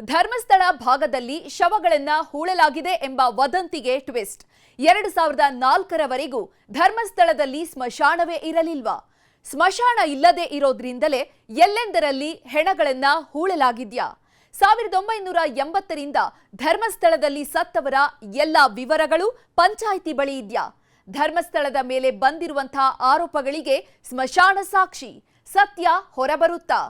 ಧರ್ಮಸ್ಥಳ ಭಾಗದಲ್ಲಿ ಶವಗಳನ್ನ ಹೂಳಲಾಗಿದೆ ಎಂಬ ವದಂತಿಗೆ ಟ್ವಿಸ್ಟ್. 2004ರವರೆಗೂ ಧರ್ಮಸ್ಥಳದಲ್ಲಿ ಸ್ಮಶಾನವೇ ಇರಲಿಲ್ವಾ? ಸ್ಮಶಾನ ಇಲ್ಲದೆ ಇರೋದ್ರಿಂದಲೇ ಎಲ್ಲೆಂದರಲ್ಲಿ ಹೆಣಗಳನ್ನ ಹೂಳಲಾಗಿದ್ಯಾ? 1980ರಿಂದ ಧರ್ಮಸ್ಥಳದಲ್ಲಿ ಸತ್ತವರ ಎಲ್ಲ ವಿವರಗಳು ಪಂಚಾಯಿತಿ ಬಳಿ ಇದೆಯಾ? ಧರ್ಮಸ್ಥಳದ ಮೇಲೆ ಬಂದಿರುವಂತಹ ಆರೋಪಗಳಿಗೆ ಸ್ಮಶಾನ ಸಾಕ್ಷಿ. ಸತ್ಯ ಹೊರಬರುತ್ತಾ?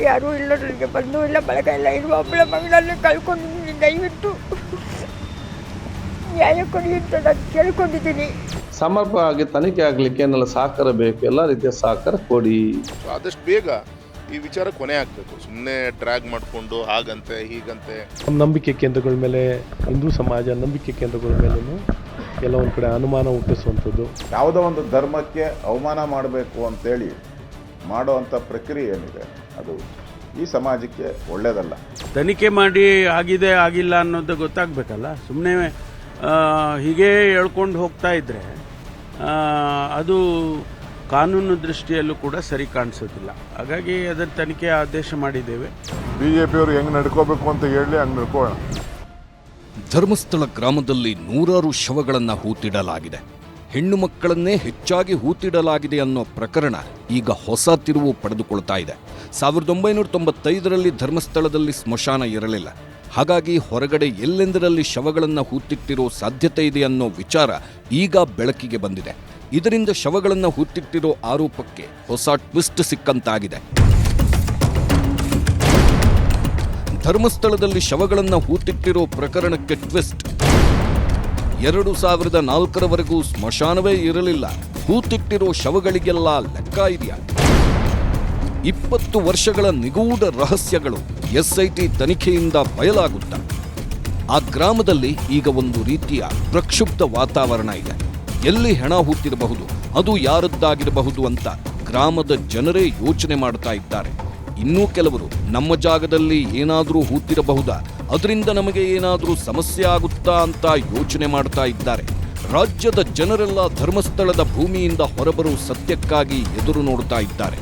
ಯಾರೂ ಇಲ್ಲ, ನನಗೆ ಬಂದು ಇಲ್ಲ, ಬಳಗ ಇಲ್ಲ, ಇರುವ ಒಬ್ಬಳ ಮಗಳನ್ನ ಕಳ್ಕೊಂಡಿದ್ದೀನಿ. ದಯವಿಟ್ಟು ನ್ಯಾಯ ಕೊಡಿ ಅಂತ ನಾನು ಕೇಳ್ಕೊಂಡಿದ್ದೀನಿ. ಸಮರ್ಪಕವಾಗಿ ತನಿಖೆ ಆಗಲಿಕ್ಕೆ ಏನೆಲ್ಲ ಸಹಕಾರ ಬೇಕು, ಎಲ್ಲ ರೀತಿಯ ಸಹಕಾರ ಕೊಡಿ. ಆದಷ್ಟು ಬೇಗ ಈ ವಿಚಾರ ಕೊನೆ ಆಗಬೇಕು. ಸುಮ್ಮನೆ ಡ್ರ್ಯಾಗ್ ಮಾಡಿಕೊಂಡು ಹಾಗಂತೆ ಹೀಗಂತೆ ನಂಬಿಕೆ ಕೇಂದ್ರಗಳ ಮೇಲೆ, ಹಿಂದೂ ಸಮಾಜ ನಂಬಿಕೆ ಕೇಂದ್ರಗಳ ಮೇಲೂ ಎಲ್ಲ ಒಂದು ಕಡೆ ಅನುಮಾನ ಹುಟ್ಟಿಸುವಂಥದ್ದು. ಯಾವುದೋ ಒಂದು ಧರ್ಮಕ್ಕೆ ಅವಮಾನ ಮಾಡಬೇಕು ಅಂತೇಳಿ ಮಾಡುವಂಥ ಪ್ರಕ್ರಿಯೆ ಏನಿದೆ ಅದು ಈ ಸಮಾಜಕ್ಕೆ ಒಳ್ಳೆಯದಲ್ಲ. ತನಿಖೆ ಮಾಡಿ ಆಗಿದೆ ಆಗಿಲ್ಲ ಅನ್ನೋದು ಗೊತ್ತಾಗಬೇಕಲ್ಲ. ಸುಮ್ಮನೆ ಹೀಗೆ ಹೇಳ್ಕೊಂಡು ಹೋಗ್ತಾ ಇದ್ದರೆ ಅದು ಕಾನೂನು ದೃಷ್ಟಿಯಲ್ಲೂ ಕೂಡ ಸರಿ ಕಾಣಿಸೋದಿಲ್ಲ. ಹಾಗಾಗಿ ಅದರ ತನಿಖೆ ಆದೇಶ ಮಾಡಿದ್ದೇವೆ. ಬಿಜೆಪಿಯವರು ಹೆಂಗೆ ನಡ್ಕೋಬೇಕು ಅಂತ ಹೇಳಿ ಹಂಗೆ ನಡ್ಕೋಣ. ಧರ್ಮಸ್ಥಳ ಗ್ರಾಮದಲ್ಲಿ ನೂರಾರು ಶವಗಳನ್ನು ಹೂತಿಡಲಾಗಿದೆ. ಹೆಣ್ಣು ಮಕ್ಕಳನ್ನೇ ಹೆಚ್ಚಾಗಿ ಹೂತಿಡಲಾಗಿದೆ ಅನ್ನೋ ಪ್ರಕರಣ ಈಗ ಹೊಸ ತಿರುವು ಪಡೆದುಕೊಳ್ತಾ ಇದೆ. 1995ರಲ್ಲಿ ಧರ್ಮಸ್ಥಳದಲ್ಲಿ ಸ್ಮಶಾನ ಇರಲಿಲ್ಲ. ಹಾಗಾಗಿ ಹೊರಗಡೆ ಎಲ್ಲೆಂದರಲ್ಲಿ ಶವಗಳನ್ನು ಹೂತಿಟ್ಟಿರೋ ಸಾಧ್ಯತೆ ಇದೆ ಅನ್ನೋ ವಿಚಾರ ಈಗ ಬೆಳಕಿಗೆ ಬಂದಿದೆ. ಇದರಿಂದ ಶವಗಳನ್ನು ಹೂತಿಟ್ಟಿರೋ ಆರೋಪಕ್ಕೆ ಹೊಸ ಟ್ವಿಸ್ಟ್ ಸಿಕ್ಕಂತಾಗಿದೆ. ಧರ್ಮಸ್ಥಳದಲ್ಲಿ ಶವಗಳನ್ನು ಹೂತಿಟ್ಟಿರೋ ಪ್ರಕರಣಕ್ಕೆ ಟ್ವಿಸ್ಟ್. 2004ರವರೆಗೂ ಸ್ಮಶಾನವೇ ಇರಲಿಲ್ಲ. ಹೂತಿಟ್ಟಿರೋ ಶವಗಳಿಗೆಲ್ಲ ಲೆಕ್ಕ ಇದೆಯಾ? 20 ವರ್ಷಗಳ ನಿಗೂಢ ರಹಸ್ಯಗಳು SIT ತನಿಖೆಯಿಂದ ಬಯಲಾಗುತ್ತಾ? ಆ ಗ್ರಾಮದಲ್ಲಿ ಈಗ ಒಂದು ರೀತಿಯ ಪ್ರಕ್ಷುಬ್ಧ ವಾತಾವರಣ ಇದೆ. ಎಲ್ಲಿ ಹೆಣ ಹೂತಿರಬಹುದು, ಅದು ಯಾರದ್ದಾಗಿರಬಹುದು ಅಂತ ಗ್ರಾಮದ ಜನರೇ ಯೋಚನೆ ಮಾಡ್ತಾ ಇದ್ದಾರೆ. ಇನ್ನೂ ಕೆಲವರು ನಮ್ಮ ಜಾಗದಲ್ಲಿ ಏನಾದರೂ ಹೂತಿರಬಹುದಾ, ಅದರಿಂದ ನಮಗೆ ಏನಾದರೂ ಸಮಸ್ಯೆ ಆಗುತ್ತಾ ಅಂತ ಯೋಚನೆ ಮಾಡ್ತಾ ಇದ್ದಾರೆ. ರಾಜ್ಯದ ಜನರೆಲ್ಲ ಧರ್ಮಸ್ಥಳದ ಭೂಮಿಯಿಂದ ಹೊರಬರೋ ಸತ್ಯಕ್ಕಾಗಿ ಎದುರು ನೋಡ್ತಾ ಇದ್ದಾರೆ.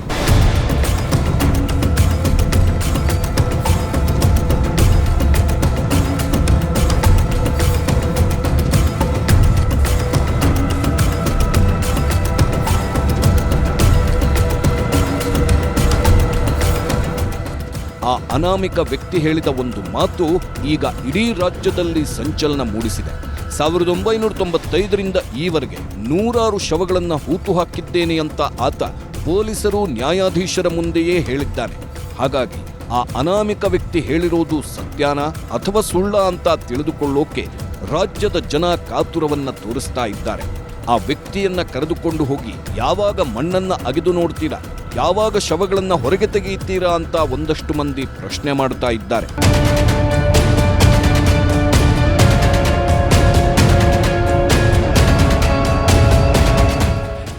ಆ ಅನಾಮಿಕ ವ್ಯಕ್ತಿ ಹೇಳಿದ ಒಂದು ಮಾತು ಈಗ ಇಡೀ ರಾಜ್ಯದಲ್ಲಿ ಸಂಚಲನ ಮೂಡಿಸಿದೆ. 1995ರಿಂದ ಈವರೆಗೆ ನೂರಾರು ಶವಗಳನ್ನು ಹೂತು ಹಾಕಿದ್ದೇನೆ ಅಂತ ಆತ ಪೊಲೀಸರು ನ್ಯಾಯಾಧೀಶರ ಮುಂದೆಯೇ ಹೇಳಿದ್ದಾನೆ. ಹಾಗಾಗಿ ಆ ಅನಾಮಿಕ ವ್ಯಕ್ತಿ ಹೇಳಿರೋದು ಸತ್ಯಾನ ಅಥವಾ ಸುಳ್ಳ ಅಂತ ತಿಳಿದುಕೊಳ್ಳೋಕೆ ರಾಜ್ಯದ ಜನ ಕಾತುರವನ್ನ ತೋರಿಸ್ತಾ ಇದ್ದಾರೆ. ಆ ವ್ಯಕ್ತಿಯನ್ನ ಕರೆದುಕೊಂಡು ಹೋಗಿ ಯಾವಾಗ ಮಣ್ಣನ್ನ ಅಗೆದು ನೋಡ್ತೀರಾ, ಯಾವಾಗ ಶವಗಳನ್ನು ಹೊರಗೆ ತೆಗೆಯುತ್ತೀರಾ ಅಂತ ಒಂದಷ್ಟು ಮಂದಿ ಪ್ರಶ್ನೆ ಮಾಡ್ತಾ ಇದ್ದಾರೆ.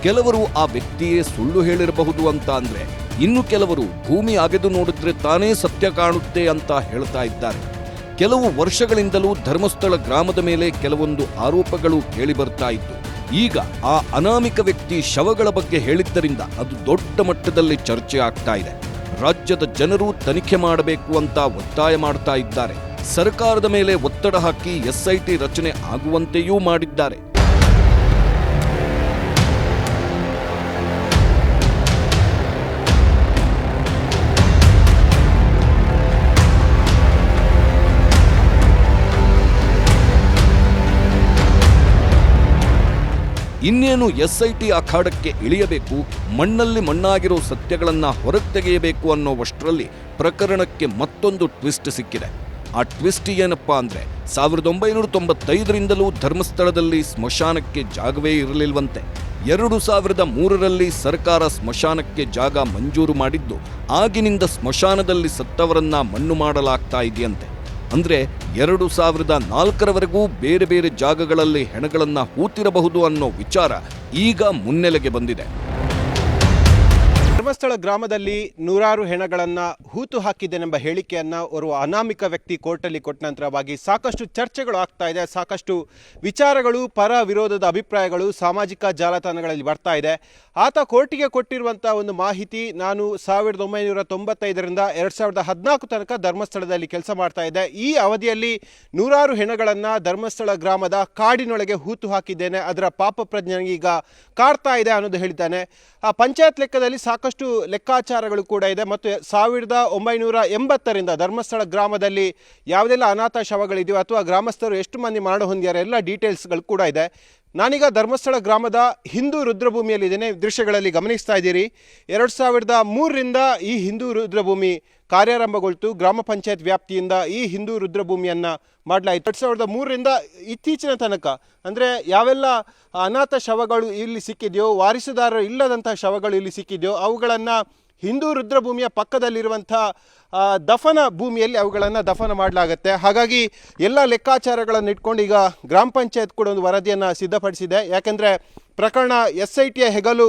ಕೆಲವರು ಆ ವ್ಯಕ್ತಿಯೇ ಸುಳ್ಳು ಹೇಳಿರಬಹುದು ಅಂತ ಅಂದ್ರೆ, ಇನ್ನು ಕೆಲವರು ಭೂಮಿ ಅಗೆದು ನೋಡಿದ್ರೆ ತಾನೇ ಸತ್ಯ ಕಾಣುತ್ತೆ ಅಂತ ಹೇಳ್ತಾ ಇದ್ದಾರೆ. ಕೆಲವು ವರ್ಷಗಳಿಂದಲೂ ಧರ್ಮಸ್ಥಳ ಗ್ರಾಮದ ಮೇಲೆ ಕೆಲವೊಂದು ಆರೋಪಗಳು ಕೇಳಿ ಬರ್ತಾ ಇತ್ತು. ಈಗ ಆ ಅನಾಮಿಕ ವ್ಯಕ್ತಿ ಶವಗಳ ಬಗ್ಗೆ ಹೇಳಿದ್ದರಿಂದ ಅದು ದೊಡ್ಡ ಮಟ್ಟದಲ್ಲಿ ಚರ್ಚೆ ಆಗ್ತಾ ಇದೆ. ರಾಜ್ಯದ ಜನರು ತನಿಖೆ ಮಾಡಬೇಕು ಅಂತ ಒತ್ತಾಯ ಮಾಡ್ತಾ ಇದ್ದಾರೆ. ಸರ್ಕಾರದ ಮೇಲೆ ಒತ್ತಡ ಹಾಕಿ SIT ರಚನೆ ಆಗುವಂತೆಯೂ ಮಾಡಿದ್ದಾರೆ. ಇನ್ನೇನು SIT ಅಖಾಡಕ್ಕೆ ಇಳಿಯಬೇಕು, ಮಣ್ಣಲ್ಲಿ ಮಣ್ಣಾಗಿರೋ ಸತ್ಯಗಳನ್ನ ಹೊರಗೆ ತೆಗೆಯಬೇಕು ಅನ್ನೋವಷ್ಟರಲ್ಲಿ ಪ್ರಕರಣಕ್ಕೆ ಮತ್ತೊಂದು ಟ್ವಿಸ್ಟ್ ಸಿಕ್ಕಿದೆ. ಆ ಟ್ವಿಸ್ಟ್ ಏನಪ್ಪಾ ಅಂದ್ರೆ, 1995ರಿಂದಲೂ ಧರ್ಮಸ್ಥಳದಲ್ಲಿ ಸ್ಮಶಾನಕ್ಕೆ ಜಾಗವೇ ಇರಲಿಲ್ವಂತೆ. 2003ರಲ್ಲಿ ಸರ್ಕಾರ ಸ್ಮಶಾನಕ್ಕೆ ಜಾಗ ಮಂಜೂರು ಮಾಡಿದ್ದು, ಆಗಿನಿಂದ ಸ್ಮಶಾನದಲ್ಲಿ ಸತ್ತವರನ್ನ ಮಣ್ಣು ಮಾಡಲಾಗ್ತಾ ಇದೆಯಂತೆ. ಅಂದ್ರೆ 2004ರವರೆಗೂ ಬೇರೆ ಬೇರೆ ಜಾಗಗಳಲ್ಲಿ ಹೆಣಗಳನ್ನ ಹೂತಿರಬಹುದು ಅನ್ನೋ ವಿಚಾರ ಈಗ ಮುನ್ನೆಲೆಗೆ ಬಂದಿದೆ. ಧರ್ಮಸ್ಥಳ ಗ್ರಾಮದಲ್ಲಿ ನೂರಾರು ಹೆಣಗಳನ್ನು ಹೂತು ಹಾಕಿದ್ದೇನೆಂಬ ಹೇಳಿಕೆಯನ್ನು ಓರ್ವ ಅನಾಮಿಕ ವ್ಯಕ್ತಿ ಕೋರ್ಟಲ್ಲಿ ಕೊಟ್ಟ ನಂತರವಾಗಿ ಸಾಕಷ್ಟು ಚರ್ಚೆಗಳು ಆಗ್ತಾ ಇದೆ. ಸಾಕಷ್ಟು ವಿಚಾರಗಳು, ಪರ ವಿರೋಧದ ಅಭಿಪ್ರಾಯಗಳು ಸಾಮಾಜಿಕ ಜಾಲತಾಣಗಳಲ್ಲಿ ಬರ್ತಾ ಇದೆ. ಆತ ಕೋರ್ಟಿಗೆ ಕೊಟ್ಟಿರುವಂಥ ಒಂದು ಮಾಹಿತಿ, ನಾನು 1995ರಿಂದ 2014 ತನಕ ಧರ್ಮಸ್ಥಳದಲ್ಲಿ ಕೆಲಸ ಮಾಡ್ತಾ ಇದ್ದೆ. ಈ ಅವಧಿಯಲ್ಲಿ ನೂರಾರು ಹೆಣಗಳನ್ನು ಧರ್ಮಸ್ಥಳ ಗ್ರಾಮದ ಕಾಡಿನೊಳಗೆ ಹೂತು ಹಾಕಿದ್ದೇನೆ. ಅದರ ಪಾಪ ಪ್ರಜ್ಞೆ ಈಗ ಕಾಡ್ತಾ ಇದೆ ಅನ್ನೋದು ಹೇಳಿದ್ದಾನೆ. ಆ ಪಂಚಾಯತ್ ಲೆಕ್ಕದಲ್ಲಿ ಸಾಕಷ್ಟು ಲೆಕ್ಕಾಚಾರಗಳು ಕೂಡ ಇದೆ ಮತ್ತು 1980ರಿಂದ ಧರ್ಮಸ್ಥಳ ಗ್ರಾಮದಲ್ಲಿ ಯಾವುದೆಲ್ಲ ಅನಾಥ ಶವಗಳಿದೆಯೋ ಅಥವಾ ಗ್ರಾಮಸ್ಥರು ಎಷ್ಟು ಮಂದಿ ಮರಣ ಹೊಂದಿದ್ದಾರೆ ಎಲ್ಲ ಡೀಟೇಲ್ಸ್ಗಳು ಕೂಡ ಇದೆ. ನಾನೀಗ ಧರ್ಮಸ್ಥಳ ಗ್ರಾಮದ ಹಿಂದೂ ರುದ್ರಭೂಮಿಯಲ್ಲಿದ್ದೇನೆ. ದೃಶ್ಯಗಳಲ್ಲಿ ಗಮನಿಸ್ತಾ ಇದ್ದೀರಿ. 2003ರಿಂದ ಈ ಹಿಂದೂ ರುದ್ರಭೂಮಿ ಕಾರ್ಯಾರಂಭಗೊಳ್ತು. ಗ್ರಾಮ ಪಂಚಾಯತ್ ವ್ಯಾಪ್ತಿಯಿಂದ ಈ ಹಿಂದೂ ರುದ್ರಭೂಮಿಯನ್ನು ಮಾಡಲಾಯಿತು. 2003ರಿಂದ ಇತ್ತೀಚಿನ ತನಕ ಅಂದರೆ ಯಾವೆಲ್ಲ ಅನಾಥ ಶವಗಳು ಇಲ್ಲಿ ಸಿಕ್ಕಿದೆಯೋ, ವಾರಿಸುದಾರರು ಇಲ್ಲದಂಥ ಶವಗಳು ಇಲ್ಲಿ ಸಿಕ್ಕಿದೆಯೋ ಅವುಗಳನ್ನು ಹಿಂದೂ ರುದ್ರಭೂಮಿಯ ಪಕ್ಕದಲ್ಲಿರುವಂಥ ದಫನ ಭೂಮಿಯಲ್ಲಿ ಅವುಗಳನ್ನು ದಫನ ಮಾಡಲಾಗುತ್ತೆ. ಹಾಗಾಗಿ ಎಲ್ಲ ಲೆಕ್ಕಾಚಾರಗಳನ್ನು ಇಟ್ಕೊಂಡು ಈಗ ಗ್ರಾಮ ಪಂಚಾಯತ್ ಕೂಡ ಒಂದು ವರದಿಯನ್ನು ಸಿದ್ಧಪಡಿಸಿದೆ. ಯಾಕೆಂದರೆ ಪ್ರಕರಣ SITಯ ಹೆಗಲು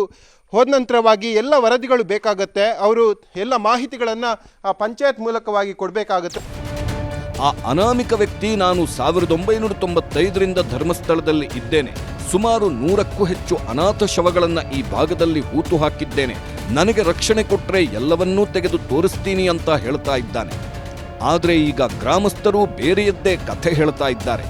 ಹೋದ ನಂತರವಾಗಿ ಎಲ್ಲ ವರದಿಗಳು ಬೇಕಾಗುತ್ತೆ. ಅವರು ಎಲ್ಲ ಮಾಹಿತಿಗಳನ್ನು ಪಂಚಾಯತ್ ಮೂಲಕವಾಗಿ ಕೊಡಬೇಕಾಗುತ್ತೆ. ಆ ಅನಾಮಿಕ ವ್ಯಕ್ತಿ, ನಾನು 1995ರಿಂದ ಧರ್ಮಸ್ಥಳದಲ್ಲಿ ಇದ್ದೇನೆ. ಸುಮಾರು 100ಕ್ಕೂ ಹೆಚ್ಚು ಅನಾಥ ಶವಗಳನ್ನು ಈ ಭಾಗದಲ್ಲಿ ಹೂತು ಹಾಕಿದ್ದೇನೆ. ನನಗೆ ರಕ್ಷಣೆ ಕೊಟ್ಟರೆ ಎಲ್ಲವನ್ನೂ ತೆಗೆದು ತೋರಿಸ್ತೀನಿ ಅಂತ ಹೇಳ್ತಾ ಇದ್ದಾನೆ. ಆದರೆ ಈಗ ಗ್ರಾಮಸ್ಥರು ಬೇರೆಯದ್ದೇ ಕಥೆ ಹೇಳ್ತಾ ಇದ್ದಾರೆ.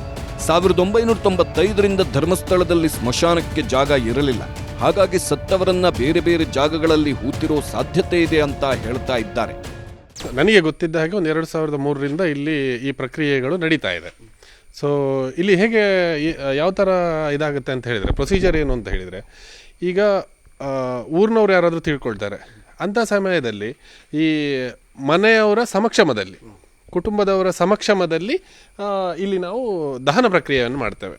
1995ರಿಂದ ಧರ್ಮಸ್ಥಳದಲ್ಲಿ ಸ್ಮಶಾನಕ್ಕೆ ಜಾಗ ಇರಲಿಲ್ಲ. ಹಾಗಾಗಿ ಸತ್ತವರನ್ನ ಬೇರೆ ಬೇರೆ ಜಾಗಗಳಲ್ಲಿ ಹೂತಿರೋ ಸಾಧ್ಯತೆ ಇದೆ ಅಂತ ಹೇಳ್ತಾ ಇದ್ದಾರೆ. ನನಗೆ ಗೊತ್ತಿದ್ದ ಹಾಗೆ ಒಂದು 2003ರಿಂದ ಇಲ್ಲಿ ಈ ಪ್ರಕ್ರಿಯೆಗಳು ನಡೀತಾ ಇದೆ. ಸೊ ಇಲ್ಲಿ ಹೇಗೆ ಯಾವ ಥರ ಇದಾಗುತ್ತೆ ಅಂತ ಹೇಳಿದರೆ, ಪ್ರೊಸೀಜರ್ ಏನು ಅಂತ ಹೇಳಿದರೆ, ಈಗ ಊರಿನವ್ರು ಯಾರಾದರೂ ತಿಳ್ಕೊಳ್ತಾರೆ, ಅಂಥ ಸಮಯದಲ್ಲಿ ಈ ಮನೆಯವರ ಸಮಕ್ಷಮದಲ್ಲಿ, ಕುಟುಂಬದವರ ಸಮಕ್ಷಮದಲ್ಲಿ ಇಲ್ಲಿ ನಾವು ದಹನ ಪ್ರಕ್ರಿಯೆಯನ್ನು ಮಾಡ್ತೇವೆ.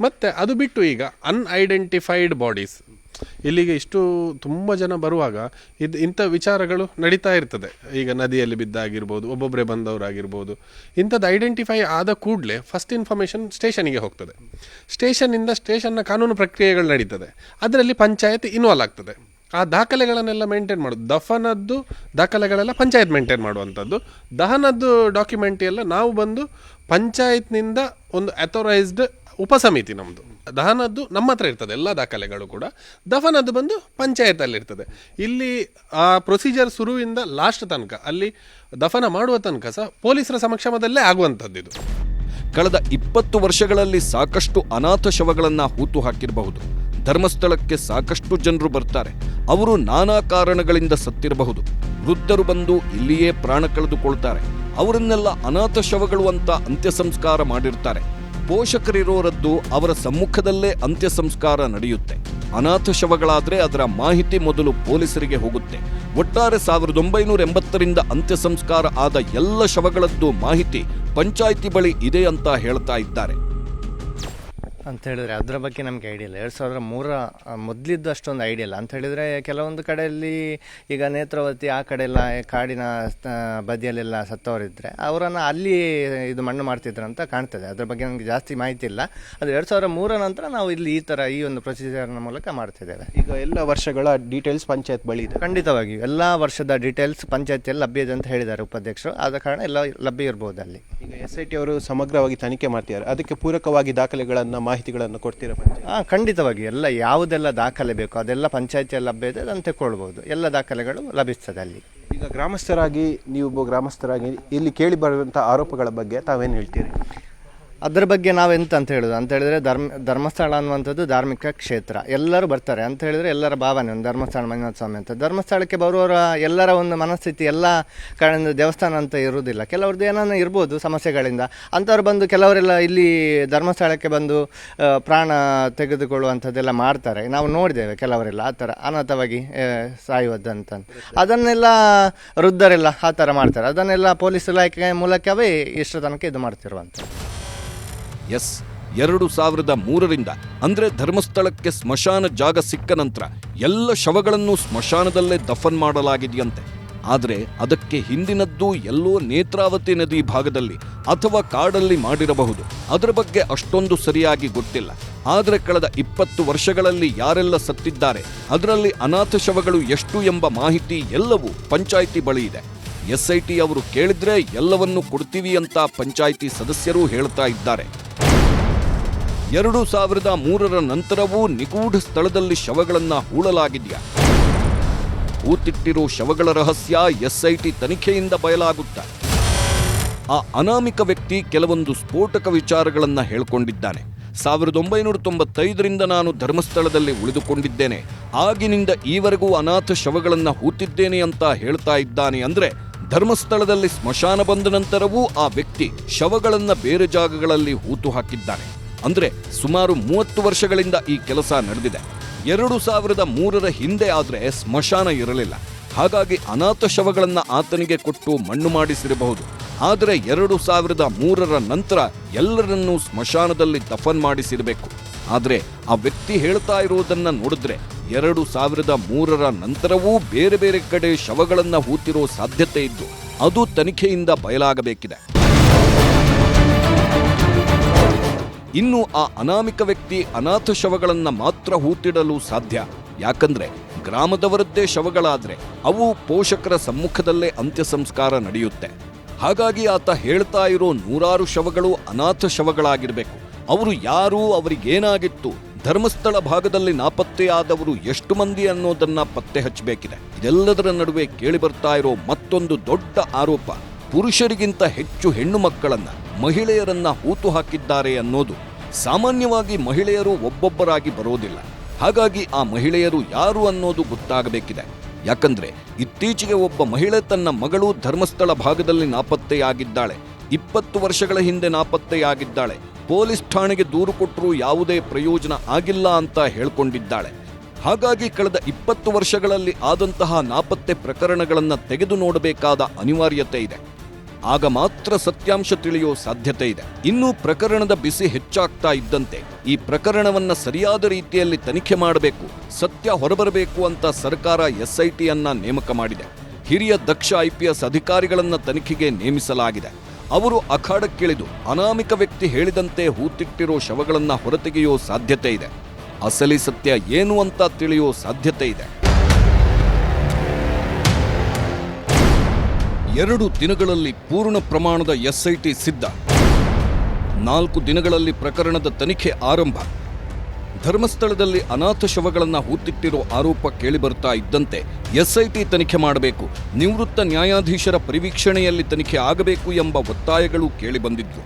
ಮತ್ತು ಅದು ಬಿಟ್ಟು ಈಗ ಅನ್ಐಡೆಂಟಿಫೈಡ್ ಬಾಡೀಸ್, ಇಲ್ಲಿಗೆ ಇಷ್ಟು ತುಂಬ ಜನ ಬರುವಾಗ ಇಂಥ ವಿಚಾರಗಳು ನಡೀತಾ ಇರ್ತದೆ. ಈಗ ನದಿಯಲ್ಲಿ ಬಿದ್ದಾಗಿರ್ಬೋದು, ಒಬ್ಬೊಬ್ಬರೇ ಬಂದವರಾಗಿರ್ಬೋದು. ಇಂಥದ್ದು ಐಡೆಂಟಿಫೈ ಆದ ಕೂಡಲೇ ಫಸ್ಟ್ ಇನ್ಫಾರ್ಮೇಷನ್ ಸ್ಟೇಷನಿಗೆ ಹೋಗ್ತದೆ. ಸ್ಟೇಷನ್ನ ಕಾನೂನು ಪ್ರಕ್ರಿಯೆಗಳು ನಡೀತದೆ. ಅದರಲ್ಲಿ ಪಂಚಾಯತ್ ಇನ್ವಾಲ್ವ್ ಆಗ್ತದೆ. ಆ ದಾಖಲೆಗಳನ್ನೆಲ್ಲ ಮೇಂಟೈನ್ ಮಾಡೋದು, ದಫನದ್ದು ದಾಖಲೆಗಳೆಲ್ಲ ಪಂಚಾಯತ್ ಮೇಂಟೈನ್ ಮಾಡುವಂಥದ್ದು. ದಹನದ್ದು ಡಾಕ್ಯುಮೆಂಟ್ ಎಲ್ಲ ನಾವು ಬಂದು ಪಂಚಾಯತ್ನಿಂದ ಒಂದು ಅಥರೈಸ್ಡ್ ಉಪಸಮಿತಿ, ನಮ್ಮದು ದಹನದ್ದು ನಮ್ಮ ಹತ್ರ ಇರ್ತದೆ ಎಲ್ಲ ದಾಖಲೆಗಳು ಕೂಡ. ದಫನದ್ದು ಬಂದು ಪಂಚಾಯತಲ್ಲಿ ಇರ್ತದೆ. ಇಲ್ಲಿ ಆ ಪ್ರೊಸೀಜರ್ ಶುರುವಿಂದ ಲಾಸ್ಟ್ ತನಕ, ಅಲ್ಲಿ ದಫನ ಮಾಡುವ ತನಕ ಸಹ ಪೊಲೀಸರ ಸಮಕ್ಷಮದಲ್ಲೇ ಆಗುವಂಥದ್ದು ಇದು. ಕಳೆದ 20 ವರ್ಷಗಳಲ್ಲಿ ಸಾಕಷ್ಟು ಅನಾಥ ಶವಗಳನ್ನು ಹೂತು ಹಾಕಿರಬಹುದು. ಧರ್ಮಸ್ಥಳಕ್ಕೆ ಸಾಕಷ್ಟು ಜನರು ಬರ್ತಾರೆ. ಅವರು ನಾನಾ ಕಾರಣಗಳಿಂದ ಸತ್ತಿರಬಹುದು. ವೃದ್ಧರು ಬಂದು ಇಲ್ಲಿಯೇ ಪ್ರಾಣ ಕಳೆದುಕೊಳ್ತಾರೆ. ಅವರನ್ನೆಲ್ಲ ಅನಾಥ ಶವಗಳು ಅಂತ ಅಂತ್ಯ ಸಂಸ್ಕಾರ ಮಾಡಿರ್ತಾರೆ. ಪೋಷಕರಿರೋರದ್ದು ಅವರ ಸಮ್ಮುಖದಲ್ಲೇ ಅಂತ್ಯ ಸಂಸ್ಕಾರ ನಡೆಯುತ್ತೆ. ಅನಾಥ ಶವಗಳಾದ್ರೆ ಅದರ ಮಾಹಿತಿ ಮೊದಲು ಪೊಲೀಸರಿಗೆ ಹೋಗುತ್ತೆ. ಒಟ್ಟಾರೆ 1980ರಿಂದ ಅಂತ್ಯ ಸಂಸ್ಕಾರ ಆದ ಎಲ್ಲ ಶವಗಳದ್ದು ಮಾಹಿತಿ ಪಂಚಾಯಿತಿ ಬಳಿ ಇದೆ ಅಂತ ಹೇಳ್ತಾ ಇದ್ದಾರೆ. ಅಂತ ಹೇಳಿದ್ರೆ ಅದರ ಬಗ್ಗೆ ನಮಗೆ ಐಡಿಯಾ ಇಲ್ಲ. 2003 ಮೊದಲಿದ್ದು ಅಷ್ಟೊಂದು ಐಡಿಯಾ ಇಲ್ಲ. ಅಂತ ಹೇಳಿದರೆ ಕೆಲವೊಂದು ಕಡೆಯಲ್ಲಿ ಈಗ ನೇತ್ರಾವತಿ ಆ ಕಡೆ ಎಲ್ಲ ಕಾಡಿನ ಬದಿಯಲ್ಲೆಲ್ಲ ಸತ್ತವರಿದ್ದರೆ ಅವರನ್ನು ಅಲ್ಲಿ ಇದು ಮಣ್ಣು ಮಾಡ್ತಿದ್ರು ಅಂತ ಕಾಣ್ತದೆ. ಅದ್ರ ಬಗ್ಗೆ ನನಗೆ ಜಾಸ್ತಿ ಮಾಹಿತಿ ಇಲ್ಲ. ಅದು 2003 ನಂತರ ನಾವು ಇಲ್ಲಿ ಈ ಒಂದು ಪ್ರೊಸೀಜರ್ನ ಮೂಲಕ ಮಾಡ್ತಿದ್ದೇವೆ. ಈಗ ಎಲ್ಲ ವರ್ಷಗಳ ಡೀಟೇಲ್ಸ್ ಪಂಚಾಯತ್ ಬಳಿ ಇದೆ. ಖಂಡಿತವಾಗಿಯೂ ಎಲ್ಲ ವರ್ಷದ ಡೀಟೇಲ್ಸ್ ಪಂಚಾಯತಿಯಲ್ಲಿ ಲಭ್ಯ ಇದೆ ಅಂತ ಹೇಳಿದ್ದಾರೆ ಉಪಾಧ್ಯಕ್ಷರು. ಆದ ಕಾರಣ ಎಲ್ಲ ಲಭ್ಯ ಇರ್ಬೋದು ಅಲ್ಲಿ. ಈಗ SIT ಅವರು ಸಮಗ್ರವಾಗಿ ತನಿಖೆ ಮಾಡ್ತಿದ್ದಾರೆ. ಅದಕ್ಕೆ ಪೂರಕವಾಗಿ ದಾಖಲೆಗಳನ್ನು, ಮಾಹಿತಿಗಳನ್ನು ಕೊಡ್ತೀರಾ? ಖಂಡಿತವಾಗಿ ಎಲ್ಲ ಯಾವುದೆಲ್ಲ ದಾಖಲೆ ಬೇಕು ಅದೆಲ್ಲ ಪಂಚಾಯತಿಯಲ್ಲಿ ಲಭ್ಯ ಇದೆ, ಅದನ್ನು ತೆಕ್ಕೊಳ್ಬೋದು. ಎಲ್ಲ ದಾಖಲೆಗಳು ಲಭಿಸ್ತದೆ ಅಲ್ಲಿ. ಈಗ ಗ್ರಾಮಸ್ಥರಾಗಿ, ನೀವು ಗ್ರಾಮಸ್ಥರಾಗಿ ಇಲ್ಲಿ ಕೇಳಿ ಬರುವಂಥ ಆರೋಪಗಳ ಬಗ್ಗೆ ತಾವೇನು ಹೇಳ್ತೀರಿ? ಅದರ ಬಗ್ಗೆ ನಾವೆಂತ ಅಂತ ಹೇಳೋದು ಅಂತ ಹೇಳಿದರೆ, ಧರ್ಮಸ್ಥಳ ಅನ್ನುವಂಥದ್ದು ಧಾರ್ಮಿಕ ಕ್ಷೇತ್ರ. ಎಲ್ಲರೂ ಬರ್ತಾರೆ ಅಂತ ಹೇಳಿದರೆ ಎಲ್ಲರ ಭಾವನೆ ಒಂದು ಧರ್ಮಸ್ಥಳ ಮಂಜುನಾಥ ಸ್ವಾಮಿ ಅಂತ. ಧರ್ಮಸ್ಥಳಕ್ಕೆ ಬರುವವರ ಎಲ್ಲರ ಒಂದು ಮನಸ್ಥಿತಿ ಎಲ್ಲ ಕಡೆಯಿಂದ ದೇವಸ್ಥಾನ ಅಂತ ಇರುವುದಿಲ್ಲ. ಕೆಲವ್ರದ್ದು ಏನಾನ ಇರ್ಬೋದು ಸಮಸ್ಯೆಗಳಿಂದ. ಅಂಥವ್ರು ಬಂದು ಕೆಲವರೆಲ್ಲ ಇಲ್ಲಿ ಧರ್ಮಸ್ಥಳಕ್ಕೆ ಬಂದು ಪ್ರಾಣ ತೆಗೆದುಕೊಳ್ಳುವಂಥದ್ದೆಲ್ಲ ಮಾಡ್ತಾರೆ. ನಾವು ನೋಡಿದ್ದೇವೆ ಕೆಲವರೆಲ್ಲ ಆ ಥರ ಅನಾಥವಾಗಿ ಸಾಯುವುದಂತ. ಅದನ್ನೆಲ್ಲ ವೃದ್ಧರೆಲ್ಲ ಆ ಥರ ಮಾಡ್ತಾರೆ. ಅದನ್ನೆಲ್ಲ ಪೊಲೀಸ್ ಇಲಾಖೆ ಮೂಲಕವೇ ಇಷ್ಟು ತನಕ ಇದು ಮಾಡ್ತಿರುವಂಥದ್ದು. 2003ರಿಂದ ಅಂದ್ರೆ ಧರ್ಮಸ್ಥಳಕ್ಕೆ ಸ್ಮಶಾನ ಜಾಗ ಸಿಕ್ಕ ನಂತರ ಎಲ್ಲ ಶವಗಳನ್ನು ಸ್ಮಶಾನದಲ್ಲೇ ದಫನ್ ಮಾಡಲಾಗಿದೆಯಂತೆ. ಆದರೆ ಅದಕ್ಕೆ ಹಿಂದಿನದ್ದು ಎಲ್ಲೋ ನೇತ್ರಾವತಿ ನದಿ ಭಾಗದಲ್ಲಿ ಅಥವಾ ಕಾಡಲ್ಲಿ ಮಾಡಿರಬಹುದು. ಅದರ ಬಗ್ಗೆ ಅಷ್ಟೊಂದು ಸರಿಯಾಗಿ ಗೊತ್ತಿಲ್ಲ. ಆದರೆ ಕಳೆದ 20 ವರ್ಷಗಳಲ್ಲಿ ಯಾರೆಲ್ಲ ಸತ್ತಿದ್ದಾರೆ, ಅದರಲ್ಲಿ ಅನಾಥ ಶವಗಳು ಎಷ್ಟು ಎಂಬ ಮಾಹಿತಿ ಎಲ್ಲವೂ ಪಂಚಾಯಿತಿ ಬಳಿ ಇದೆ. SIT ಅವರು ಕೇಳಿದ್ರೆ ಎಲ್ಲವನ್ನೂ ಕೊಡ್ತೀವಿ ಅಂತ ಪಂಚಾಯಿತಿ ಸದಸ್ಯರು ಹೇಳ್ತಾ ಇದ್ದಾರೆ. 2003ರ ನಂತರವೂ ನಿಗೂಢ ಸ್ಥಳದಲ್ಲಿ ಶವಗಳನ್ನ ಹೂಳಲಾಗಿದೆಯಾ? ಹೂತಿಟ್ಟಿರೋ ಶವಗಳ ರಹಸ್ಯ SIT ತನಿಖೆಯಿಂದ ಬಯಲಾಗುತ್ತಾ? ಆ ಅನಾಮಿಕ ವ್ಯಕ್ತಿ ಕೆಲವೊಂದು ಸ್ಫೋಟಕ ವಿಚಾರಗಳನ್ನ ಹೇಳ್ಕೊಂಡಿದ್ದಾನೆ. 1995ರಿಂದ ನಾನು ಧರ್ಮಸ್ಥಳದಲ್ಲಿ ಉಳಿದುಕೊಂಡಿದ್ದೇನೆ, ಆಗಿನಿಂದ ಈವರೆಗೂ ಅನಾಥ ಶವಗಳನ್ನ ಹೂತಿದ್ದೇನೆ ಅಂತ ಹೇಳ್ತಾ ಇದ್ದಾನೆ. ಅಂದ್ರೆ ಧರ್ಮಸ್ಥಳದಲ್ಲಿ ಸ್ಮಶಾನ ಬಂದ ನಂತರವೂ ಆ ವ್ಯಕ್ತಿ ಶವಗಳನ್ನ ಬೇರೆ ಜಾಗಗಳಲ್ಲಿ ಹೂತು ಹಾಕಿದ್ದಾನೆ. ಅಂದ್ರೆ ಸುಮಾರು 30 ವರ್ಷಗಳಿಂದ ಈ ಕೆಲಸ ನಡೆದಿದೆ. 2003ರ ಹಿಂದೆ ಆದ್ರೆ ಸ್ಮಶಾನ ಇರಲಿಲ್ಲ, ಹಾಗಾಗಿ ಅನಾಥ ಶವಗಳನ್ನ ಆತನಿಗೆ ಕೊಟ್ಟು ಮಣ್ಣು ಮಾಡಿಸಿರಬಹುದು. ಆದರೆ 2003ರ ನಂತರ ಎಲ್ಲರನ್ನೂ ಸ್ಮಶಾನದಲ್ಲಿ ದಫನ್ ಮಾಡಿಸಿರಬೇಕು. ಆದರೆ ಆ ವ್ಯಕ್ತಿ ಹೇಳ್ತಾ ಇರೋದನ್ನ ನೋಡಿದ್ರೆ 2003ರ ನಂತರವೂ ಬೇರೆ ಬೇರೆ ಕಡೆ ಶವಗಳನ್ನ ಹೂತಿರೋ ಸಾಧ್ಯತೆ ಇದ್ದು ಅದು ತನಿಖೆಯಿಂದ ಬಯಲಾಗಬೇಕಿದೆ. ಇನ್ನು ಆ ಅನಾಮಿಕ ವ್ಯಕ್ತಿ ಅನಾಥ ಶವಗಳನ್ನ ಮಾತ್ರ ಹೂತಿಡಲು ಸಾಧ್ಯ. ಯಾಕಂದ್ರೆ ಗ್ರಾಮದವರದ್ದೇ ಶವಗಳಾದ್ರೆ ಅವು ಪೋಷಕರ ಸಮ್ಮುಖದಲ್ಲೇ ಅಂತ್ಯ ಸಂಸ್ಕಾರ ನಡೆಯುತ್ತೆ. ಹಾಗಾಗಿ ಆತ ಹೇಳ್ತಾ ಇರೋ 100 ಶವಗಳು ಅನಾಥ ಶವಗಳಾಗಿರ್ಬೇಕು. ಅವರು ಯಾರು, ಅವರಿಗೇನಾಗಿತ್ತು, ಧರ್ಮಸ್ಥಳ ಭಾಗದಲ್ಲಿ ನಾಪತ್ತೆಯಾದವರು ಎಷ್ಟು ಮಂದಿ ಅನ್ನೋದನ್ನ ಪತ್ತೆ ಹಚ್ಚಬೇಕಿದೆ. ಇದೆಲ್ಲದರ ನಡುವೆ ಕೇಳಿಬರ್ತಾ ಇರೋ ಮತ್ತೊಂದು ದೊಡ್ಡ ಆರೋಪ, ಪುರುಷರಿಗಿಂತ ಹೆಚ್ಚು ಹೆಣ್ಣು ಮಕ್ಕಳನ್ನ, ಮಹಿಳೆಯರನ್ನ ಹೂತು ಹಾಕಿದ್ದಾರೆ ಅನ್ನೋದು. ಸಾಮಾನ್ಯವಾಗಿ ಮಹಿಳೆಯರು ಒಬ್ಬೊಬ್ಬರಾಗಿ ಬರೋದಿಲ್ಲ, ಹಾಗಾಗಿ ಆ ಮಹಿಳೆಯರು ಯಾರು ಅನ್ನೋದು ಗೊತ್ತಾಗಬೇಕಿದೆ. ಯಾಕಂದ್ರೆ ಇತ್ತೀಚೆಗೆ ಒಬ್ಬ ಮಹಿಳೆ ತನ್ನ ಮಗಳು ಧರ್ಮಸ್ಥಳ ಭಾಗದಲ್ಲಿ ನಾಪತ್ತೆಯಾಗಿದ್ದಾಳೆ. 20 ವರ್ಷಗಳ ಹಿಂದೆ ನಾಪತ್ತೆಯಾಗಿದ್ದಾಳೆ. ಪೊಲೀಸ್ ಠಾಣೆಗೆ ದೂರು ಕೊಟ್ಟರೂ ಯಾವುದೇ ಪ್ರಯೋಜನ ಆಗಿಲ್ಲ ಅಂತ ಹೇಳ್ಕೊಂಡಿದ್ದಾಳೆ. ಹಾಗಾಗಿ ಕಳೆದ 20 ವರ್ಷಗಳಲ್ಲಿ ಆದಂತಹ ನಾಪತ್ತೆ ಪ್ರಕರಣಗಳನ್ನು ತೆಗೆದು ನೋಡಬೇಕಾದ ಅನಿವಾರ್ಯತೆ ಇದೆ. ಆಗ ಮಾತ್ರ ಸತ್ಯಾಂಶ ತಿಳಿಯೋ ಸಾಧ್ಯತೆ ಇದೆ. ಇನ್ನೂ ಪ್ರಕರಣದ ಬಿಸಿ ಹೆಚ್ಚಾಗ್ತಾ ಇದ್ದಂತೆ ಈ ಪ್ರಕರಣವನ್ನ ಸರಿಯಾದ ರೀತಿಯಲ್ಲಿ ತನಿಖೆ ಮಾಡಬೇಕು, ಸತ್ಯ ಹೊರಬರಬೇಕು ಅಂತ ಸರ್ಕಾರ SIT ಅನ್ನ ನೇಮಕ ಮಾಡಿದೆ. ಹಿರಿಯ ದಕ್ಷ IPS ಅಧಿಕಾರಿಗಳನ್ನ ತನಿಖೆಗೆ ನೇಮಿಸಲಾಗಿದೆ. ಅವರು ಅಖಾಡಕ್ಕಿಳಿದು ಅನಾಮಿಕ ವ್ಯಕ್ತಿ ಹೇಳಿದಂತೆ ಹೂತಿಟ್ಟಿರೋ ಶವಗಳನ್ನ ಹೊರತೆಗೆಯೋ ಸಾಧ್ಯತೆ ಇದೆ. ಅಸಲಿ ಸತ್ಯ ಏನು ಅಂತ ತಿಳಿಯೋ ಸಾಧ್ಯತೆ ಇದೆ. 2 ದಿನಗಳಲ್ಲಿ ಪೂರ್ಣ ಪ್ರಮಾಣದ SIT ಸಿದ್ಧ. 4 ದಿನಗಳಲ್ಲಿ ಪ್ರಕರಣದ ತನಿಖೆ ಆರಂಭ. ಧರ್ಮಸ್ಥಳದಲ್ಲಿ ಅನಾಥ ಶವಗಳನ್ನು ಹೂತಿಟ್ಟಿರೋ ಆರೋಪ ಕೇಳಿಬರ್ತಾ ಇದ್ದಂತೆ SIT ತನಿಖೆ ಮಾಡಬೇಕು, ನಿವೃತ್ತ ನ್ಯಾಯಾಧೀಶರ ಪರಿವೀಕ್ಷಣೆಯಲ್ಲಿ ತನಿಖೆ ಆಗಬೇಕು ಎಂಬ ಒತ್ತಾಯಗಳು ಕೇಳಿಬಂದಿದ್ವು.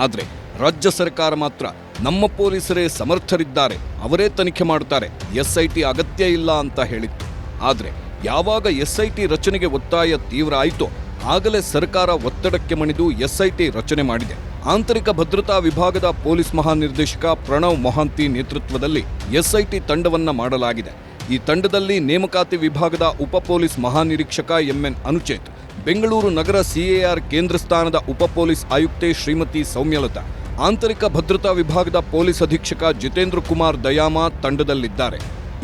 ಆದರೆ ರಾಜ್ಯ ಸರ್ಕಾರ ಮಾತ್ರ ನಮ್ಮ ಪೊಲೀಸರೇ ಸಮರ್ಥರಿದ್ದಾರೆ, ಅವರೇ ತನಿಖೆ ಮಾಡ್ತಾರೆ, SIT ಅಗತ್ಯ ಇಲ್ಲ ಅಂತ ಹೇಳಿತ್ತು. ಆದರೆ ಯಾವಾಗ SIT ರಚನೆಗೆ ಒತ್ತಾಯ ತೀವ್ರ ಆಯಿತೋ ಆಗಲೇ ಸರ್ಕಾರ ಒತ್ತಡಕ್ಕೆ ಮಣಿದು SIT ರಚನೆ ಮಾಡಿದೆ. ಆಂತರಿಕ ಭದ್ರತಾ ವಿಭಾಗದ ಪೊಲೀಸ್ ಮಹಾನಿರ್ದೇಶಕ ಪ್ರಣವ್ ಮೊಹಾಂತಿ ನೇತೃತ್ವದಲ್ಲಿ SIT ತಂಡವನ್ನ ಮಾಡಲಾಗಿದೆ. ಈ ತಂಡದಲ್ಲಿ ನೇಮಕಾತಿ ವಿಭಾಗದ ಉಪ ಪೊಲೀಸ್ ಮಹಾನಿರೀಕ್ಷಕ MN ಅನುಚೇತ್, ಬೆಂಗಳೂರು ನಗರ CAR ಕೇಂದ್ರ ಸ್ಥಾನದ ಉಪ ಪೊಲೀಸ್ ಆಯುಕ್ತೆ ಶ್ರೀಮತಿ ಸೌಮ್ಯಲತಾ, ಆಂತರಿಕ ಭದ್ರತಾ ವಿಭಾಗದ ಪೊಲೀಸ್ ಅಧೀಕ್ಷಕ ಜಿತೇಂದ್ರ ಕುಮಾರ್ ದಯಾಮ ತಂಡದಲ್ಲಿದ್ದಾರೆ.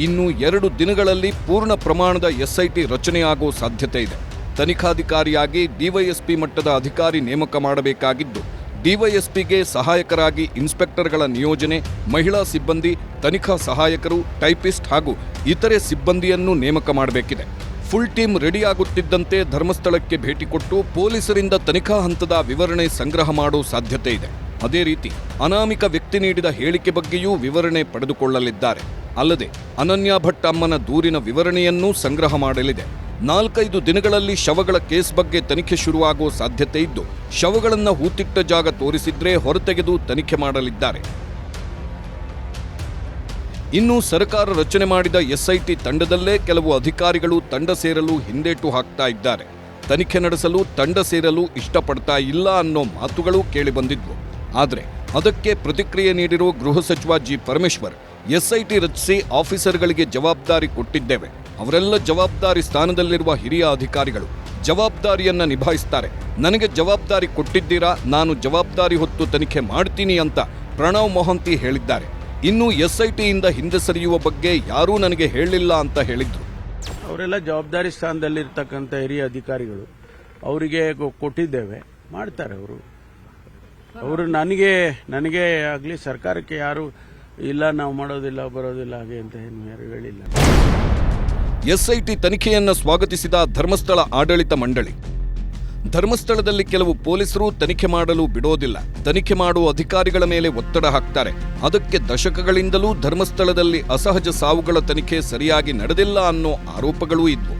ಇನ್ನು 2 ದಿನಗಳಲ್ಲಿ ಪೂರ್ಣ ಪ್ರಮಾಣದ SIT ರಚನೆಯಾಗೋ ಸಾಧ್ಯತೆ ಇದೆ. ತನಿಖಾಧಿಕಾರಿಯಾಗಿ DYSP ಮಟ್ಟದ ಅಧಿಕಾರಿ ನೇಮಕ ಮಾಡಬೇಕಾಗಿದ್ದು, DYSPಗೆ ಸಹಾಯಕರಾಗಿ ಇನ್ಸ್ಪೆಕ್ಟರ್ಗಳ ನಿಯೋಜನೆ, ಮಹಿಳಾ ಸಿಬ್ಬಂದಿ, ತನಿಖಾ ಸಹಾಯಕರು, ಟೈಪಿಸ್ಟ್ ಹಾಗೂ ಇತರೆ ಸಿಬ್ಬಂದಿಯನ್ನು ನೇಮಕ ಮಾಡಬೇಕಿದೆ. ಫುಲ್ ಟೀಮ್ ರೆಡಿಯಾಗುತ್ತಿದ್ದಂತೆ ಧರ್ಮಸ್ಥಳಕ್ಕೆ ಭೇಟಿ ಕೊಟ್ಟು ಪೊಲೀಸರಿಂದ ತನಿಖಾ ಹಂತದ ವಿವರಣೆ ಸಂಗ್ರಹ ಮಾಡೋ ಸಾಧ್ಯತೆ ಇದೆ. ಅದೇ ರೀತಿ ಅನಾಮಿಕ ವ್ಯಕ್ತಿ ನೀಡಿದ ಹೇಳಿಕೆ ಬಗ್ಗೆಯೂ ವಿವರಣೆ ಪಡೆದುಕೊಳ್ಳಲಿದ್ದಾರೆ. ಅಲ್ಲದೆ ಅನನ್ಯ ಭಟ್ ಅಮ್ಮನ ದೂರಿನ ವಿವರಣೆಯನ್ನೂ ಸಂಗ್ರಹ ಮಾಡಲಿದೆ. 4-5 ದಿನಗಳಲ್ಲಿ ಶವಗಳ ಕೇಸ್ ಬಗ್ಗೆ ತನಿಖೆ ಶುರುವಾಗೋ ಸಾಧ್ಯತೆ ಇದ್ದು, ಶವಗಳನ್ನ ಹೂತಿಟ್ಟ ಜಾಗ ತೋರಿಸಿದ್ರೆ ಹೊರತೆಗೆದು ತನಿಖೆ ಮಾಡಲಿದ್ದಾರೆ. ಇನ್ನು ಸರ್ಕಾರ ರಚನೆ ಮಾಡಿದ SIT ತಂಡದಲ್ಲೇ ಕೆಲವು ಅಧಿಕಾರಿಗಳು ತಂಡ ಸೇರಲು ಹಿಂದೇಟು ಹಾಕ್ತಾ ಇದ್ದಾರೆ. ತನಿಖೆ ನಡೆಸಲು ತಂಡ ಸೇರಲು ಇಷ್ಟಪಡ್ತಾ ಇಲ್ಲ ಅನ್ನೋ ಮಾತುಗಳು ಕೇಳಿಬಂದಿದ್ವು. ಆದರೆ ಅದಕ್ಕೆ ಪ್ರತಿಕ್ರಿಯೆ ನೀಡಿರೋ ಗೃಹ ಸಚಿವ G. ಪರಮೇಶ್ವರ್, SIT ರಚಿಸಿ ಆಫೀಸರ್ಗಳಿಗೆ ಜವಾಬ್ದಾರಿ ಕೊಟ್ಟಿದ್ದೇವೆ, ಅವರೆಲ್ಲ ಜವಾಬ್ದಾರಿ ಸ್ಥಾನದಲ್ಲಿರುವ ಹಿರಿಯ ಅಧಿಕಾರಿಗಳು, ಜವಾಬ್ದಾರಿಯನ್ನ ನಿಭಾಯಿಸ್ತಾರೆ, ನನಗೆ ಜವಾಬ್ದಾರಿ ಕೊಟ್ಟಿದ್ದೀರಾ, ನಾನು ಜವಾಬ್ದಾರಿ ಹೊತ್ತು ತನಿಖೆ ಮಾಡ್ತೀನಿ ಅಂತ ಪ್ರಣವ್ ಮೊಹಾಂತಿ ಹೇಳಿದ್ದಾರೆ. ಇನ್ನು SIT ಇಂದ ಹಿಂದೆ ಸರಿಯುವ ಬಗ್ಗೆ ಯಾರೂ ನನಗೆ ಹೇಳಿಲ್ಲ ಅಂತ ಹೇಳಿದ್ರು. ಅವರೆಲ್ಲ ಜವಾಬ್ದಾರಿ ಸ್ಥಾನದಲ್ಲಿರ್ತಕ್ಕಂಥ ಹಿರಿಯ ಅಧಿಕಾರಿಗಳು, ಅವರಿಗೆ ಕೊಟ್ಟಿದ್ದೇವೆ, ಮಾಡ್ತಾರೆ ಅವರು ನನಗೆ ಆಗಲಿ ಸರ್ಕಾರಕ್ಕೆ ಯಾರು ಇಲ್ಲ ನಾವು ಮಾಡೋದಿಲ್ಲ ಬರೋದಿಲ್ಲ ಹಾಗೆ ಅಂತ ಏನು ಯಾರು ಹೇಳಿಲ್ಲ. ಎಸ್ಐಟಿ ತನಿಖೆಯನ್ನ ಸ್ವಾಗತಿಸಿದ ಧರ್ಮಸ್ಥಳ ಆಡಳಿತ ಮಂಡಳಿ. ಧರ್ಮಸ್ಥಳದಲ್ಲಿ ಕೆಲವು ಪೊಲೀಸರು ತನಿಖೆ ಮಾಡಲು ಬಿಡೋದಿಲ್ಲ, ತನಿಖೆ ಮಾಡುವ ಅಧಿಕಾರಿಗಳ ಮೇಲೆ ಒತ್ತಡ ಹಾಕ್ತಾರೆ. ಅದಕ್ಕೆ ದಶಕಗಳಿಂದಲೂ ಧರ್ಮಸ್ಥಳದಲ್ಲಿ ಅಸಹಜ ಸಾವುಗಳ ತನಿಖೆ ಸರಿಯಾಗಿ ನಡೆದಿಲ್ಲ ಅನ್ನೋ ಆರೋಪಗಳೂ ಇದ್ವು.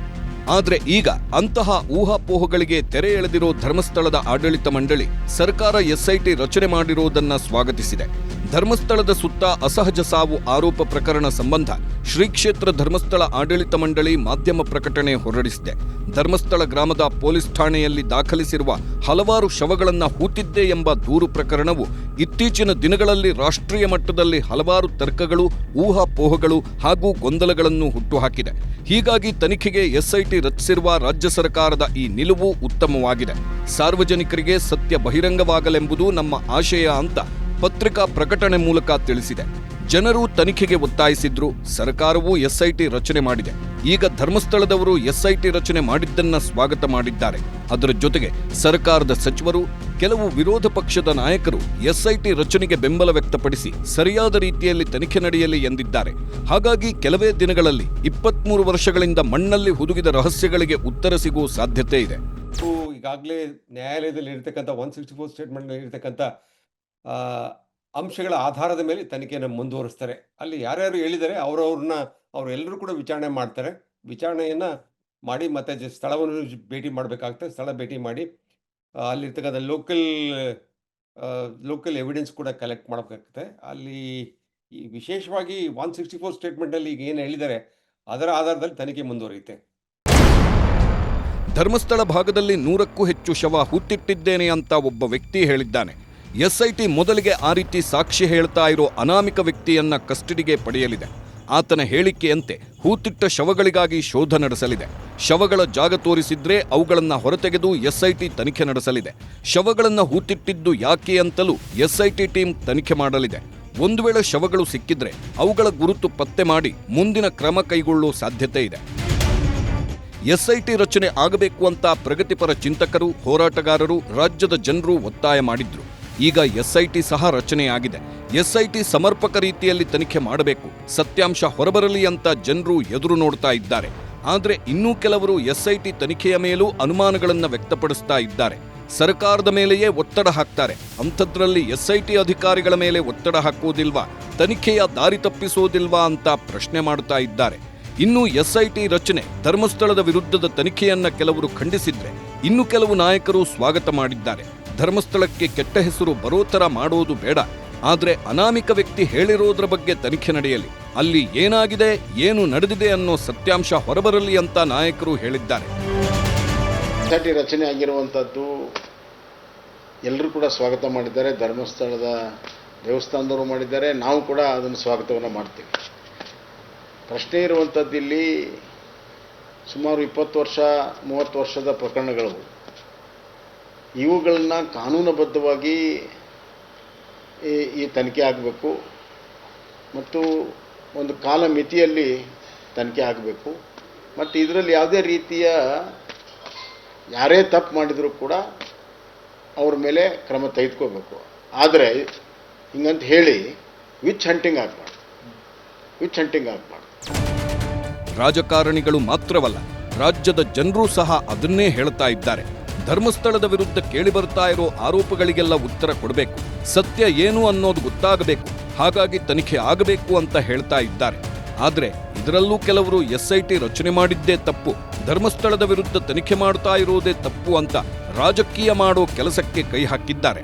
ಆದ್ರೆ ಈಗ ಅಂತಹ ಊಹಾಪೋಹಗಳಿಗೆ ತೆರೆ ಎಳೆದಿರೋ ಧರ್ಮಸ್ಥಳದ ಆಡಳಿತ ಮಂಡಳಿ ಸರ್ಕಾರ ಎಸ್ಐಟಿ ರಚನೆ ಮಾಡಿರುವುದನ್ನ ಸ್ವಾಗತಿಸಿದೆ. ಧರ್ಮಸ್ಥಳದ ಸುತ್ತ ಅಸಹಜ ಸಾವು ಆರೋಪ ಪ್ರಕರಣ ಸಂಬಂಧ ಶ್ರೀ ಕ್ಷೇತ್ರ ಧರ್ಮಸ್ಥಳ ಆಡಳಿತ ಮಂಡಳಿ ಮಾಧ್ಯಮ ಪ್ರಕಟಣೆ ಹೊರಡಿಸಿದೆ. ಧರ್ಮಸ್ಥಳ ಗ್ರಾಮದ ಪೊಲೀಸ್ ಠಾಣೆಯಲ್ಲಿ ದಾಖಲಿಸಿರುವ ಹಲವಾರು ಶವಗಳನ್ನ ಹೂತಿದ್ದೆ ಎಂಬ ದೂರು ಪ್ರಕರಣವು ಇತ್ತೀಚಿನ ದಿನಗಳಲ್ಲಿ ರಾಷ್ಟ್ರೀಯ ಮಟ್ಟದಲ್ಲಿ ಹಲವಾರು ತರ್ಕಗಳು, ಊಹಾಪೋಹಗಳು ಹಾಗೂ ಗೊಂದಲಗಳನ್ನು ಹುಟ್ಟುಹಾಕಿದೆ. ಹೀಗಾಗಿ ತನಿಖೆಗೆ ಎಸ್ಐಟಿ ರಚಿಸಿರುವ ರಾಜ್ಯ ಸರ್ಕಾರದ ಈ ನಿಲುವು ಉತ್ತಮವಾಗಿದೆ. ಸಾರ್ವಜನಿಕರಿಗೆ ಸತ್ಯ ಬಹಿರಂಗವಾಗಲೆಂಬುದು ನಮ್ಮ ಆಶಯ ಅಂತ ಪತ್ರಿಕಾ ಪ್ರಕಟಣೆ ಮೂಲಕ ತಿಳಿಸಿದೆ. ಜನರು ತನಿಖೆಗೆ ಒತ್ತಾಯಿಸಿದ್ರು, ಸರ್ಕಾರವೂ ಎಸ್ಐಟಿ ರಚನೆ ಮಾಡಿದೆ. ಈಗ ಧರ್ಮಸ್ಥಳದವರು ಎಸ್ಐಟಿ ರಚನೆ ಮಾಡಿದ್ದನ್ನ ಸ್ವಾಗತ ಮಾಡಿದ್ದಾರೆ. ಅದರ ಜೊತೆಗೆ ಸರ್ಕಾರದ ಸಚಿವರು, ಕೆಲವು ವಿರೋಧ ಪಕ್ಷದ ನಾಯಕರು ಎಸ್ಐಟಿ ರಚನೆಗೆ ಬೆಂಬಲ ವ್ಯಕ್ತಪಡಿಸಿ ಸರಿಯಾದ ರೀತಿಯಲ್ಲಿ ತನಿಖೆ ನಡೆಯಲಿ ಎಂದಿದ್ದಾರೆ. ಹಾಗಾಗಿ ಕೆಲವೇ ದಿನಗಳಲ್ಲಿ 23 ವರ್ಷಗಳಿಂದ ಮಣ್ಣಲ್ಲಿ ಹುದುಗಿದ ರಹಸ್ಯಗಳಿಗೆ ಉತ್ತರ ಸಿಗುವ ಸಾಧ್ಯತೆ ಇದೆ. ಈಗಾಗಲೇ ನ್ಯಾಯಾಲಯದಲ್ಲಿ ಇರತಕ್ಕಂಥ 164 ಸ್ಟೇಟ್ಮೆಂಟ್ ಇರತಕ್ಕಂಥ ಅಂಶಗಳ ಆಧಾರದ ಮೇಲೆ ತನಿಖೆಯನ್ನು ಮುಂದುವರಿಸ್ತಾರೆ. ಅಲ್ಲಿ ಯಾರ್ಯಾರು ಹೇಳಿದ್ದಾರೆ ಅವರೆಲ್ಲರೂ ಕೂಡ ವಿಚಾರಣೆ ಮಾಡ್ತಾರೆ. ವಿಚಾರಣೆಯನ್ನು ಮಾಡಿ ಮತ್ತೆ ಸ್ಥಳವನ್ನು ಭೇಟಿ ಮಾಡಬೇಕಾಗ್ತದೆ. ಸ್ಥಳ ಭೇಟಿ ಮಾಡಿ ಅಲ್ಲಿರ್ತಕ್ಕಂಥ ಲೋಕಲ್ ಎವಿಡೆನ್ಸ್ ಕೂಡ ಕಲೆಕ್ಟ್ ಮಾಡಬೇಕಾಗ್ತದೆ. ಅಲ್ಲಿ ಈ ವಿಶೇಷವಾಗಿ 164 ಸ್ಟೇಟ್ಮೆಂಟಲ್ಲಿ ಈಗ ಏನು ಹೇಳಿದ್ದಾರೆ ಅದರ ಆಧಾರದಲ್ಲಿ ತನಿಖೆ ಮುಂದುವರಿಯುತ್ತೆ. ಧರ್ಮಸ್ಥಳ ಭಾಗದಲ್ಲಿ 100ಕ್ಕೂ ಹೆಚ್ಚು ಶವ ಹೂತಿಟ್ಟಿದ್ದೇನೆ ಅಂತ ಒಬ್ಬ ವ್ಯಕ್ತಿ ಹೇಳಿದ್ದಾನೆ. ಎಸ್ಐಟಿ ಮೊದಲಿಗೆ ಆ ರೀತಿ ಸಾಕ್ಷಿ ಹೇಳ್ತಾ ಇರೋ ಅನಾಮಿಕ ವ್ಯಕ್ತಿಯನ್ನ ಕಸ್ಟಡಿಗೆ ಪಡೆಯಲಿದೆ. ಆತನ ಹೇಳಿಕೆಯಂತೆ ಹೂತಿಟ್ಟ ಶವಗಳಿಗಾಗಿ ಶೋಧ ನಡೆಸಲಿದೆ. ಶವಗಳ ಜಾಗ ತೋರಿಸಿದ್ರೆ ಅವುಗಳನ್ನು ಹೊರತೆಗೆದು ಎಸ್ಐಟಿ ತನಿಖೆ ನಡೆಸಲಿದೆ. ಶವಗಳನ್ನು ಹೂತಿಟ್ಟಿದ್ದು ಯಾಕೆ ಅಂತಲೂ ಎಸ್ಐಟಿ ಟೀಮ್ ತನಿಖೆ ಮಾಡಲಿದೆ. ಒಂದು ವೇಳೆ ಶವಗಳು ಸಿಕ್ಕಿದ್ರೆ ಅವುಗಳ ಗುರುತು ಪತ್ತೆ ಮಾಡಿ ಮುಂದಿನ ಕ್ರಮ ಕೈಗೊಳ್ಳುವ ಸಾಧ್ಯತೆ ಇದೆ. ಎಸ್ಐಟಿ ರಚನೆ ಆಗಬೇಕು ಅಂತ ಪ್ರಗತಿಪರ ಚಿಂತಕರು, ಹೋರಾಟಗಾರರು, ರಾಜ್ಯದ ಜನರು ಒತ್ತಾಯ ಮಾಡಿದ್ರು. ಈಗ ಎಸ್ಐಟಿ ಸಹ ರಚನೆಯಾಗಿದೆ. ಎಸ್ಐಟಿ ಸಮರ್ಪಕ ರೀತಿಯಲ್ಲಿ ತನಿಖೆ ಮಾಡಬೇಕು, ಸತ್ಯಾಂಶ ಹೊರಬರಲಿ ಅಂತ ಜನರು ಎದುರು ನೋಡ್ತಾ ಇದ್ದಾರೆ. ಆದರೆ ಇನ್ನೂ ಕೆಲವರು ಎಸ್ಐಟಿ ತನಿಖೆಯ ಮೇಲೂ ಅನುಮಾನಗಳನ್ನು ವ್ಯಕ್ತಪಡಿಸ್ತಾ ಇದ್ದಾರೆ. ಸರ್ಕಾರದ ಮೇಲೆಯೇ ಒತ್ತಡ ಹಾಕ್ತಾರೆ. ಅಂಥದ್ರಲ್ಲಿ ಎಸ್ಐಟಿ ಅಧಿಕಾರಿಗಳ ಮೇಲೆ ಒತ್ತಡ ಹಾಕುವುದಿಲ್ವಾ, ತನಿಖೆಯ ದಾರಿ ತಪ್ಪಿಸೋದಿಲ್ವಾ ಅಂತ ಪ್ರಶ್ನೆ ಮಾಡ್ತಾ ಇದ್ದಾರೆ. ಇನ್ನು ಎಸ್ಐಟಿ ರಚನೆ, ಧರ್ಮಸ್ಥಳದ ವಿರುದ್ಧದ ತನಿಖೆಯನ್ನ ಕೆಲವರು ಖಂಡಿಸಿದ್ರೆ, ಇನ್ನು ಕೆಲವು ನಾಯಕರು ಸ್ವಾಗತ ಮಾಡಿದ್ದಾರೆ. ಧರ್ಮಸ್ಥಳಕ್ಕೆ ಕೆಟ್ಟ ಹೆಸರು ಬರೋ ಥರ ಮಾಡೋದು ಬೇಡ, ಆದರೆ ಅನಾಮಿಕ ವ್ಯಕ್ತಿ ಹೇಳಿರೋದ್ರ ಬಗ್ಗೆ ತನಿಖೆ ನಡೆಯಲಿ. ಅಲ್ಲಿ ಏನಾಗಿದೆ, ಏನು ನಡೆದಿದೆ ಅನ್ನೋ ಸತ್ಯಾಂಶ ಹೊರಬರಲಿ ಅಂತ ನಾಯಕರು ಹೇಳಿದ್ದಾರೆ. ಎಸ್ಐಟಿ ರಚನೆ ಆಗಿರುವಂಥದ್ದು ಎಲ್ಲರೂ ಕೂಡ ಸ್ವಾಗತ ಮಾಡಿದ್ದಾರೆ. ಧರ್ಮಸ್ಥಳದ ದೇವಸ್ಥಾನದವರು ಮಾಡಿದ್ದಾರೆ. ನಾವು ಕೂಡ ಅದನ್ನು ಸ್ವಾಗತವನ್ನು ಮಾಡ್ತೀವಿ. ಪ್ರಶ್ನೆ ಇರುವಂಥದ್ದು ಇಲ್ಲಿ ಸುಮಾರು 20 ವರ್ಷ 30 ವರ್ಷದ ಪ್ರಕರಣಗಳು. ಇವುಗಳನ್ನ ಕಾನೂನುಬದ್ಧವಾಗಿ ಈ ತನಿಖೆ ಆಗಬೇಕು ಮತ್ತು ಒಂದು ಕಾಲ ಮಿತಿಯಲ್ಲಿ ತನಿಖೆ ಆಗಬೇಕು. ಮತ್ತು ಇದರಲ್ಲಿ ಯಾವುದೇ ರೀತಿಯ ಯಾರೇ ತಪ್ಪು ಮಾಡಿದರೂ ಕೂಡ ಅವ್ರ ಮೇಲೆ ಕ್ರಮ ತೆಗೆದುಕೋಬೇಕು. ಆದರೆ ಹಿಂಗಂತ ಹೇಳಿ ವಿಚ್ ಹಂಟಿಂಗ್ ಆಗಬಾರ್ದು. ರಾಜಕಾರಣಿಗಳು ಮಾತ್ರವಲ್ಲ, ರಾಜ್ಯದ ಜನರೂ ಸಹ ಅದನ್ನೇ ಹೇಳ್ತಾ ಇದ್ದಾರೆ. ಧರ್ಮಸ್ಥಳದ ವಿರುದ್ಧ ಕೇಳಿಬರ್ತಾ ಇರೋ ಆರೋಪಗಳಿಗೆಲ್ಲ ಉತ್ತರ ಕೊಡಬೇಕು, ಸತ್ಯ ಏನು ಅನ್ನೋದು ಗೊತ್ತಾಗಬೇಕು, ಹಾಗಾಗಿ ತನಿಖೆ ಆಗಬೇಕು ಅಂತ ಹೇಳ್ತಾ ಇದ್ದಾರೆ. ಆದರೆ ಇದರಲ್ಲೂ ಕೆಲವರು ಎಸ್ಐಟಿ ರಚನೆ ಮಾಡಿದ್ದೇ ತಪ್ಪು, ಧರ್ಮಸ್ಥಳದ ವಿರುದ್ಧ ತನಿಖೆ ಮಾಡ್ತಾ ಇರೋದೇ ತಪ್ಪು ಅಂತ ರಾಜಕೀಯ ಮಾಡೋ ಕೆಲಸಕ್ಕೆ ಕೈ ಹಾಕಿದ್ದಾರೆ.